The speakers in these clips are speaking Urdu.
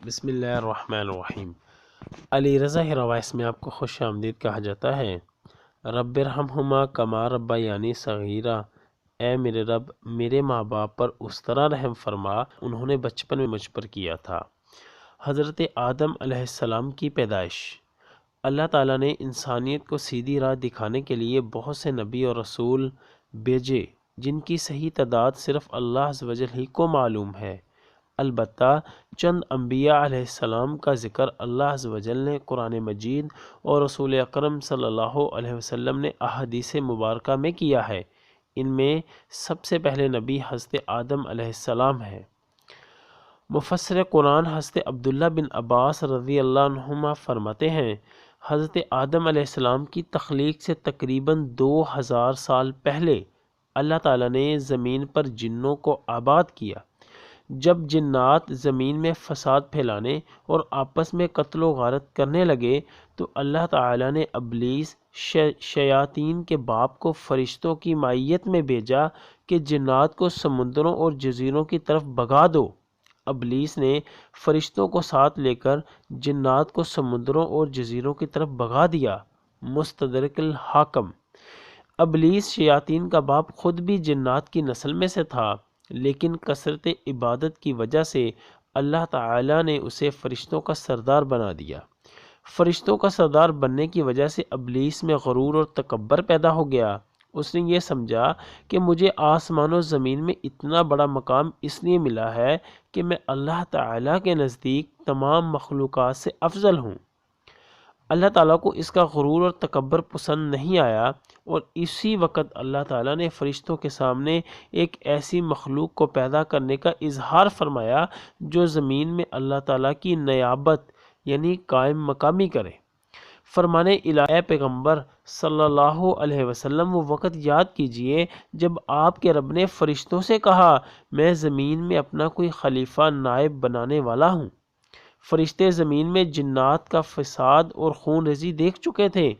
بسم اللہ الرحمن الرحیم۔ علی رضا روایس میں آپ کو خوش آمدید کہا جاتا ہے۔ رب ارحمہما کما ربیانی صغیرا، اے میرے رب میرے ماں باپ پر اس طرح رحم فرما انہوں نے بچپن میں مجھ پر کیا تھا۔ حضرت آدم علیہ السلام کی پیدائش۔ اللہ تعالیٰ نے انسانیت کو سیدھی راہ دکھانے کے لیے بہت سے نبی اور رسول بھیجے جن کی صحیح تعداد صرف اللہ عز و جل ہی کو معلوم ہے۔ البتہ چند انبیاء علیہ السلام کا ذکر اللہ عز و جل نے قرآن مجید اور رسول اکرم صلی اللہ علیہ وسلم نے احادیث مبارکہ میں کیا ہے۔ ان میں سب سے پہلے نبی حضرت آدم علیہ السلام ہے۔ مفسر قرآن حضرت عبداللہ بن عباس رضی اللہ عنہما فرماتے ہیں، حضرت آدم علیہ السلام کی تخلیق سے تقریباً 2000 سال پہلے اللہ تعالیٰ نے زمین پر جنوں کو آباد کیا۔ جب جنات زمین میں فساد پھیلانے اور آپس میں قتل و غارت کرنے لگے تو اللہ تعالیٰ نے ابلیس شیاطین کے باپ کو فرشتوں کی مائیت میں بھیجا کہ جنات کو سمندروں اور جزیروں کی طرف بھگا دو۔ ابلیس نے فرشتوں کو ساتھ لے کر جنات کو سمندروں اور جزیروں کی طرف بھگا دیا۔ مستدرک الحاکم۔ ابلیس شیاطین کا باپ خود بھی جنات کی نسل میں سے تھا، لیکن کثرت عبادت کی وجہ سے اللہ تعالیٰ نے اسے فرشتوں کا سردار بنا دیا۔ فرشتوں کا سردار بننے کی وجہ سے ابلیس میں غرور اور تکبر پیدا ہو گیا۔ اس نے یہ سمجھا کہ مجھے آسمان و زمین میں اتنا بڑا مقام اس لیے ملا ہے کہ میں اللہ تعالیٰ کے نزدیک تمام مخلوقات سے افضل ہوں۔ اللہ تعالیٰ کو اس کا غرور اور تکبر پسند نہیں آیا، اور اسی وقت اللہ تعالیٰ نے فرشتوں کے سامنے ایک ایسی مخلوق کو پیدا کرنے کا اظہار فرمایا جو زمین میں اللہ تعالیٰ کی نیابت یعنی قائم مقامی کرے۔ فرمانے الہی پیغمبر صلی اللہ علیہ وسلم وہ وقت یاد کیجئے جب آپ کے رب نے فرشتوں سے کہا، میں زمین میں اپنا کوئی خلیفہ نائب بنانے والا ہوں۔ فرشتے زمین میں جنات کا فساد اور خون ریزی دیکھ چکے تھے۔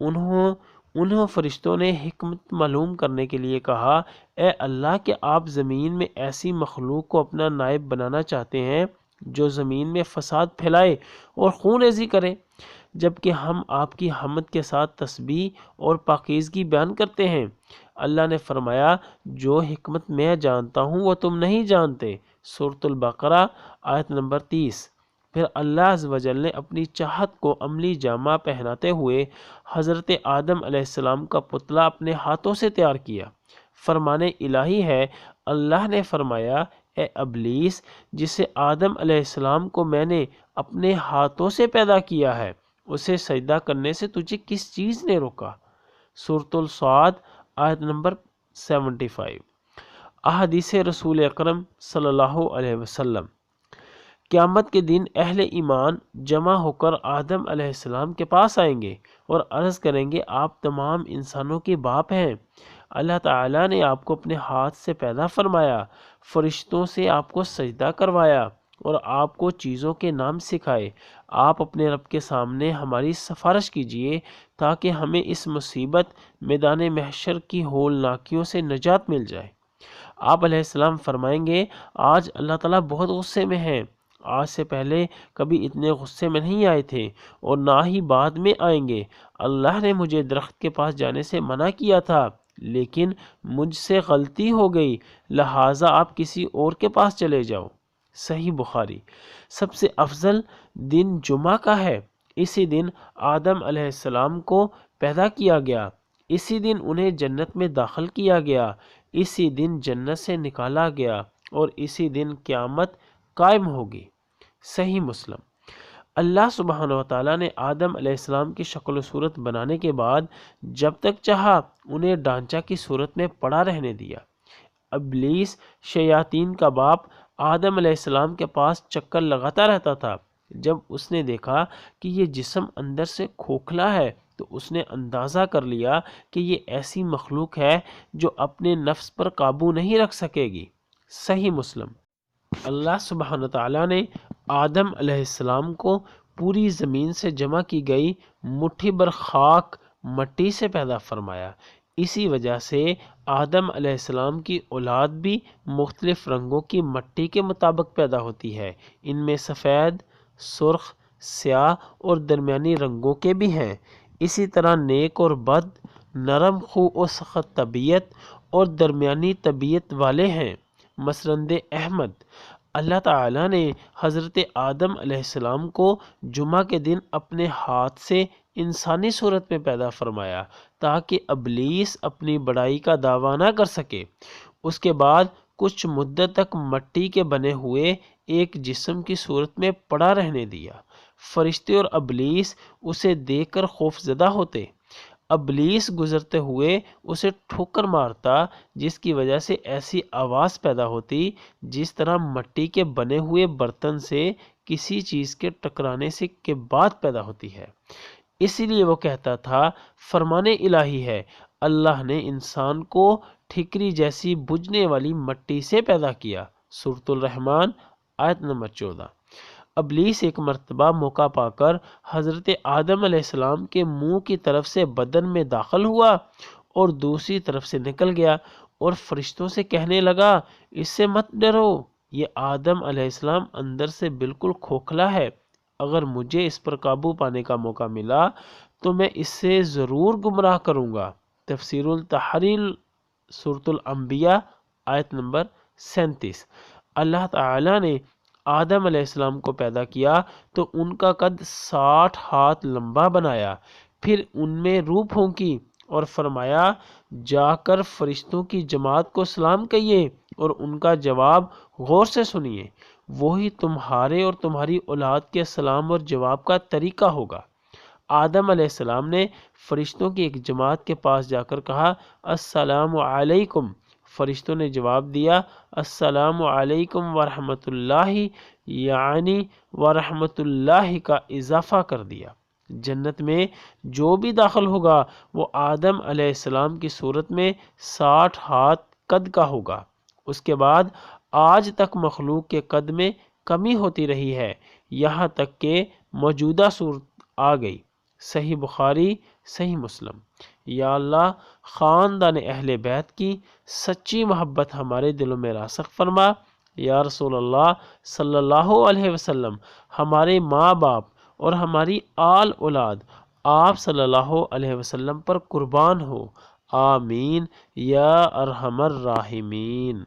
انہوں فرشتوں نے حکمت معلوم کرنے کے لیے کہا، اے اللہ کہ آپ زمین میں ایسی مخلوق کو اپنا نائب بنانا چاہتے ہیں جو زمین میں فساد پھیلائے اور خون ریزی کرے، جبکہ ہم آپ کی حمد کے ساتھ تسبیح اور پاکیزگی بیان کرتے ہیں۔ اللہ نے فرمایا، جو حکمت میں جانتا ہوں وہ تم نہیں جانتے۔ سورۃ البقرہ آیت نمبر 30۔ پھر اللہ عز و جل نے اپنی چاہت کو عملی جامہ پہناتے ہوئے حضرت آدم علیہ السلام کا پتلا اپنے ہاتھوں سے تیار کیا۔ فرمانے الہی ہے، اللہ نے فرمایا، اے ابلیس جسے آدم علیہ السلام کو میں نے اپنے ہاتھوں سے پیدا کیا ہے، اسے سجدہ کرنے سے تجھے کس چیز نے روکا؟ سورۃ الصاد آیت نمبر 75۔ احادیث رسول اکرم صلی اللہ علیہ وسلم۔ قیامت کے دن اہل ایمان جمع ہو کر آدم علیہ السلام کے پاس آئیں گے اور عرض کریں گے، آپ تمام انسانوں کے باپ ہیں۔ اللہ تعالیٰ نے آپ کو اپنے ہاتھ سے پیدا فرمایا، فرشتوں سے آپ کو سجدہ کروایا اور آپ کو چیزوں کے نام سکھائے۔ آپ اپنے رب کے سامنے ہماری سفارش کیجیے تاکہ ہمیں اس مصیبت میدان محشر کی ہولناکیوں سے نجات مل جائے۔ آپ علیہ السلام فرمائیں گے، آج اللہ تعالیٰ بہت غصے میں ہیں، آج سے پہلے کبھی اتنے غصے میں نہیں آئے تھے اور نہ ہی بعد میں آئیں گے۔ اللہ نے مجھے درخت کے پاس جانے سے منع کیا تھا لیکن مجھ سے غلطی ہو گئی، لہٰذا آپ کسی اور کے پاس چلے جاؤ۔ صحیح بخاری۔ سب سے افضل دن جمعہ کا ہے۔ اسی دن آدم علیہ السلام کو پیدا کیا گیا، اسی دن انہیں جنت میں داخل کیا گیا، اسی دن جنت سے نکالا گیا اور اسی دن قیامت قائم ہوگی۔ صحیح مسلم۔ اللہ سبحانہ وتعالیٰ نے آدم علیہ السلام کی شکل و صورت بنانے کے بعد جب تک چاہا انہیں ڈھانچہ کی صورت میں پڑا رہنے دیا۔ ابلیس شیاطین کا باپ آدم علیہ السلام کے پاس چکر لگاتا رہتا تھا۔ جب اس نے دیکھا کہ یہ جسم اندر سے کھوکھلا ہے تو اس نے اندازہ کر لیا کہ یہ ایسی مخلوق ہے جو اپنے نفس پر قابو نہیں رکھ سکے گی۔ صحیح مسلم۔ اللہ سبحانہ تعالیٰ نے آدم علیہ السلام کو پوری زمین سے جمع کی گئی مٹھی بھر خاک مٹی سے پیدا فرمایا۔ اسی وجہ سے آدم علیہ السلام کی اولاد بھی مختلف رنگوں کی مٹی کے مطابق پیدا ہوتی ہے۔ ان میں سفید، سرخ، سیاہ اور درمیانی رنگوں کے بھی ہیں۔ اسی طرح نیک اور بد، نرم خو و سخت طبیعت اور درمیانی طبیعت والے ہیں۔ مسرند احمد: اللہ تعالیٰ نے حضرت آدم علیہ السلام کو جمعہ کے دن اپنے ہاتھ سے انسانی صورت میں پیدا فرمایا تاکہ ابلیس اپنی بڑائی کا دعویٰ نہ کر سکے۔ اس کے بعد کچھ مدت تک مٹی کے بنے ہوئے ایک جسم کی صورت میں پڑا رہنے دیا۔ فرشتے اور ابلیس اسے دیکھ کر خوف زدہ ہوتے۔ ابلیس گزرتے ہوئے اسے ٹھوکر مارتا، جس کی وجہ سے ایسی آواز پیدا ہوتی جس طرح مٹی کے بنے ہوئے برتن سے کسی چیز کے ٹکرانے سے کے بعد پیدا ہوتی ہے۔ اسی لیے وہ کہتا تھا، فرمان الہی ہے، اللہ نے انسان کو ٹھیکری جیسی بجھنے والی مٹی سے پیدا کیا۔ سورۃ الرحمن آیت نمبر 14۔ ابلیس ایک مرتبہ موقع پا کر حضرت آدم علیہ السلام کے منہ کی طرف سے بدن میں داخل ہوا اور دوسری طرف سے نکل گیا اور فرشتوں سے کہنے لگا، اس سے مت ڈرو، یہ آدم علیہ السلام اندر سے بالکل کھوکھلا ہے، اگر مجھے اس پر قابو پانے کا موقع ملا تو میں اس سے ضرور گمراہ کروں گا۔ تفسیر التحریر سورۃ الانبیاء آیت نمبر 37۔ اللہ تعالیٰ نے آدم علیہ السلام کو پیدا کیا تو ان کا قد 60 ہاتھ لمبا بنایا، پھر ان میں روح پھونکی اور فرمایا، جا کر فرشتوں کی جماعت کو سلام کہیے اور ان کا جواب غور سے سنیے، وہی تمہارے اور تمہاری اولاد کے سلام اور جواب کا طریقہ ہوگا۔ آدم علیہ السلام نے فرشتوں کی ایک جماعت کے پاس جا کر کہا، السلام علیکم۔ فرشتوں نے جواب دیا، السلام علیکم ورحمۃ اللہ، یعنی ورحمۃ اللہ کا اضافہ کر دیا۔ جنت میں جو بھی داخل ہوگا وہ آدم علیہ السلام کی صورت میں 60 ہاتھ قد کا ہوگا۔ اس کے بعد آج تک مخلوق کے قد میں کمی ہوتی رہی ہے، یہاں تک کہ موجودہ صورت آ گئی۔ صحیح بخاری، صحیح مسلم۔ یا اللہ، خاندان اہل بیت کی سچی محبت ہمارے دلوں میں راسخ فرما۔ یا رسول اللہ صلی اللہ علیہ وسلم، ہمارے ماں باپ اور ہماری آل اولاد آپ صلی اللہ علیہ وسلم پر قربان ہو، آمین یا ارحم الراحمین۔